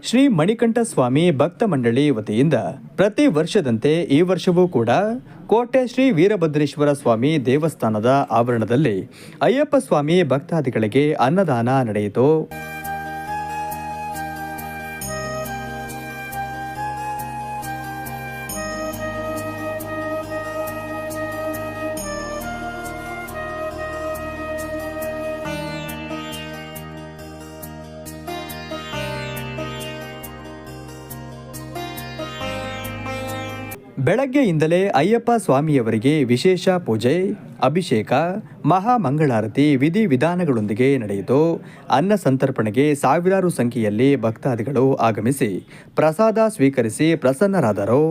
ಶ್ರೀ ಮಣಿಕಂಠ ಸ್ವಾಮಿ ಭಕ್ತ ಮಂಡಳಿ ವತಿಯಿಂದ ಪ್ರತಿ ವರ್ಷದಂತೆ ಈ ವರ್ಷವೂ ಕೂಡ ಕೋಟೆ ಶ್ರೀ ವೀರಭದ್ರೇಶ್ವರ ಸ್ವಾಮಿ ದೇವಸ್ಥಾನದ ಆವರಣದಲ್ಲಿ ಅಯ್ಯಪ್ಪ ಸ್ವಾಮಿ ಭಕ್ತಾದಿಗಳಿಗೆ ಅನ್ನದಾನ ನಡೆಯಿತು. ಬೆಳಗ್ಗೆಯಿಂದಲೇ ಅಯ್ಯಪ್ಪ ಸ್ವಾಮಿಯವರಿಗೆ ವಿಶೇಷ ಪೂಜೆ, ಅಭಿಷೇಕ, ಮಹಾಮಂಗಳಾರತಿ ವಿಧಿವಿಧಾನಗಳೊಂದಿಗೆ ನಡೆಯಿತು. ಅನ್ನ ಸಂತರ್ಪಣೆಗೆ ಸಾವಿರಾರು ಸಂಖ್ಯೆಯಲ್ಲಿ ಭಕ್ತಾದಿಗಳು ಆಗಮಿಸಿ ಪ್ರಸಾದ ಸ್ವೀಕರಿಸಿ ಪ್ರಸನ್ನರಾದರು.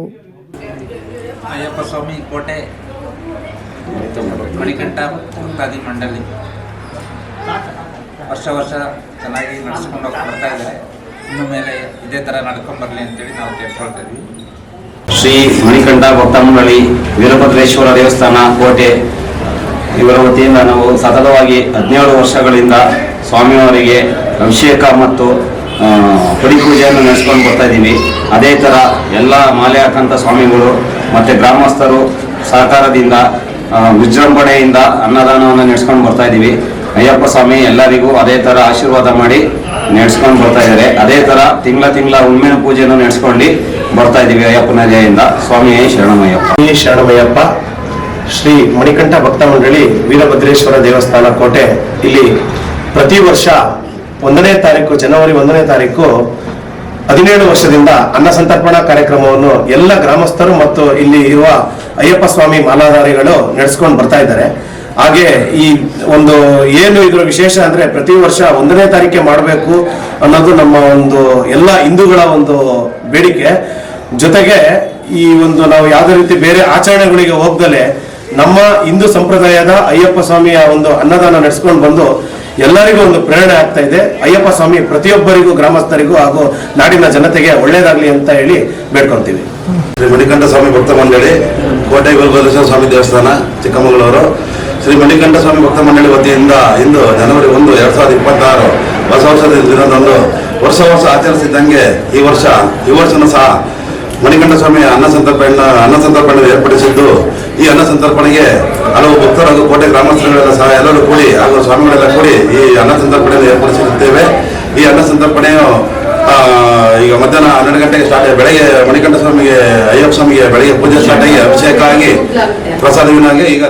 ಅಯ್ಯಪ್ಪ ಸ್ವಾಮಿ ಕೋಟೆ ಮಣಿಕಂಠ ಭಕ್ತಾದಿ ಮಂಡಳಿ ವರ್ಷ ಚೆನ್ನಾಗಿ ನಡೆಸ್ಕೊಂಡು ಬರ್ತಾ ಇದ್ದಾರೆ. ಇನ್ನು ಮೇಲೆ ಇದೇ ಥರ ನಡ್ಕೊಂಡು ಬರಲಿ ಅಂತೇಳಿ ನಾವು ಕೇಳ್ಕೊಳ್ತಾ ಇದ್ವಿ. ಶ್ರೀ ಮಣಿಕಂಠ ಭಕ್ತ ಮಂಡಳಿ ವೀರಭದ್ರೇಶ್ವರ ದೇವಸ್ಥಾನ ಕೋಟೆ ಇವರ ವತಿಯಿಂದ ನಾವು ಸತತವಾಗಿ 17 ವರ್ಷಗಳಿಂದ ಸ್ವಾಮಿಯವರಿಗೆ ಅಭಿಷೇಕ ಮತ್ತು ಪೂಜೆಯನ್ನು ನಡೆಸ್ಕೊಂಡು ಬರ್ತಾ ಇದ್ದೀವಿ. ಅದೇ ಥರ ಎಲ್ಲ ಮಾಲೆ ಹಾಕಂಥ ಸ್ವಾಮಿಗಳು ಮತ್ತು ಗ್ರಾಮಸ್ಥರು ಸಹಕಾರದಿಂದ ವಿಜೃಂಭಣೆಯಿಂದ ಅನ್ನದಾನವನ್ನು ನಡೆಸ್ಕೊಂಡು ಬರ್ತಾ ಇದ್ದೀವಿ. ಅಯ್ಯಪ್ಪ ಸ್ವಾಮಿ ಎಲ್ಲರಿಗೂ ಅದೇ ಥರ ಆಶೀರ್ವಾದ ಮಾಡಿ ನಡೆಸ್ಕೊಂಡು ಬರ್ತಾ ಇದ್ದಾರೆ. ಅದೇ ಥರ ತಿಂಗಳ ಹುಣ್ಣಿಮೆ ಪೂಜೆಯನ್ನು ನಡೆಸ್ಕೊಂಡು ಬರ್ತಾ ಇದ್ದೀವಿ. ಅಯ್ಯಪ್ಪನ ದಯೆಯಿಂದ. ಸ್ವಾಮಿಯೇ ಶರಣಮಯ್ಯಪ್ಪ. ಶರಣಮಯ್ಯಪ್ಪ. ಶ್ರೀ ಮಣಿಕಂಠ ಭಕ್ತ ಮಂಡಳಿ ವೀರಭದ್ರೇಶ್ವರ ದೇವಸ್ಥಾನ ಕೋಟೆ ಇಲ್ಲಿ ಪ್ರತಿ ವರ್ಷ 1ನೇ ತಾರೀಕು ಜನವರಿ 1ನೇ ತಾರೀಕು 17 ವರ್ಷದಿಂದ ಅನ್ನ ಸಂತರ್ಪಣಾ ಕಾರ್ಯಕ್ರಮವನ್ನು ಎಲ್ಲ ಗ್ರಾಮಸ್ಥರು ಮತ್ತು ಇಲ್ಲಿ ಇರುವ ಅಯ್ಯಪ್ಪ ಸ್ವಾಮಿ ಮಾಲಾಧಾರಿಗಳು ನಡೆಸ್ಕೊಂಡು ಬರ್ತಾ ಇದ್ದಾರೆ. ಹಾಗೆ ಈ ಒಂದು ಏನು ಇದರ ವಿಶೇಷ ಅಂದ್ರೆ ಪ್ರತಿ ವರ್ಷ 1ನೇ ತಾರೀಕೆ ಮಾಡಬೇಕು ಅನ್ನೋದು ನಮ್ಮ ಒಂದು ಎಲ್ಲ ಹಿಂದೂಗಳ ಒಂದು ಬೇಡಿಕೆ. ಜೊತೆಗೆ ಈ ಒಂದು ನಾವು ಯಾವುದೇ ರೀತಿ ಬೇರೆ ಆಚರಣೆಗಳಿಗೆ ಹೋಗ್ದಲೆ ನಮ್ಮ ಹಿಂದೂ ಸಂಪ್ರದಾಯದ ಅಯ್ಯಪ್ಪ ಸ್ವಾಮಿಯ ಒಂದು ಅನ್ನದಾನ ನಡೆಸ್ಕೊಂಡು ಬಂದು ಎಲ್ಲರಿಗೂ ಒಂದು ಪ್ರೇರಣೆ ಆಗ್ತಾ ಇದೆ. ಅಯ್ಯಪ್ಪ ಸ್ವಾಮಿ ಪ್ರತಿಯೊಬ್ಬರಿಗೂ ಗ್ರಾಮಸ್ಥರಿಗೂ ಹಾಗೂ ನಾಡಿನ ಜನತೆಗೆ ಒಳ್ಳೇದಾಗ್ಲಿ ಅಂತ ಹೇಳಿ ಬೇಡ್ಕೊಂತೀವಿ. ಶ್ರೀ ಮಣಿಕಂಠ ಸ್ವಾಮಿ ಭಕ್ತ ಮಂಡಳಿ ಕೋಟೆ ವೀರಭದ್ರೇಶ್ವರ ಸ್ವಾಮಿ ದೇವಸ್ಥಾನ ಚಿಕ್ಕಮಗಳೂರು. ಶ್ರೀ ಮಣಿಕಂಠ ಸ್ವಾಮಿ ಭಕ್ತ ಮಂಡಳಿ ವತಿಯಿಂದ ಇಂದು ಜನವರಿ 1, 2026 ಹೊಸ ವರ್ಷದ ದಿನದಂದು ವರ್ಷ ಆಚರಿಸಿದ್ದಂಗೆ ಈ ವರ್ಷನೂ ಸಹ ಮಣಿಕಂಠ ಸ್ವಾಮಿ ಅನ್ನ ಸಂತರ್ಪಣೆ ಏರ್ಪಡಿಸಿದ್ದು, ಈ ಅನ್ನ ಸಂತರ್ಪಣೆಗೆ ಹಲವು ಭಕ್ತರು ಹಾಗೂ ಕೋಟೆ ಗ್ರಾಮಸ್ಥರುಗಳೆಲ್ಲ ಸಹ ಎಲ್ಲರೂ ಕೂಡಿ ಹಾಗೂ ಸ್ವಾಮಿಗಳೆಲ್ಲ ಕೂಡಿ ಈ ಅನ್ನ ಸಂತರ್ಪಣೆಯನ್ನು ಏರ್ಪಡಿಸಿರುತ್ತೇವೆ. ಈ ಅನ್ನ ಸಂತರ್ಪಣೆಯು ಈಗ ಮಧ್ಯಾಹ್ನ 12 ಗಂಟೆಗೆ ಸ್ಟಾರ್ಟ್. ಬೆಳಗ್ಗೆ ಮಣಿಕಂಠ ಸ್ವಾಮಿಗೆ ಅಯ್ಯಪ್ಪ ಸ್ವಾಮಿಗೆ ಬೆಳಗ್ಗೆ ಪೂಜೆ ಸ್ಟಾರ್ಟ್ ಆಗಿ ಅಭಿಷೇಕ ಆಗಿ ಪ್ರಸಾದ ಈಗ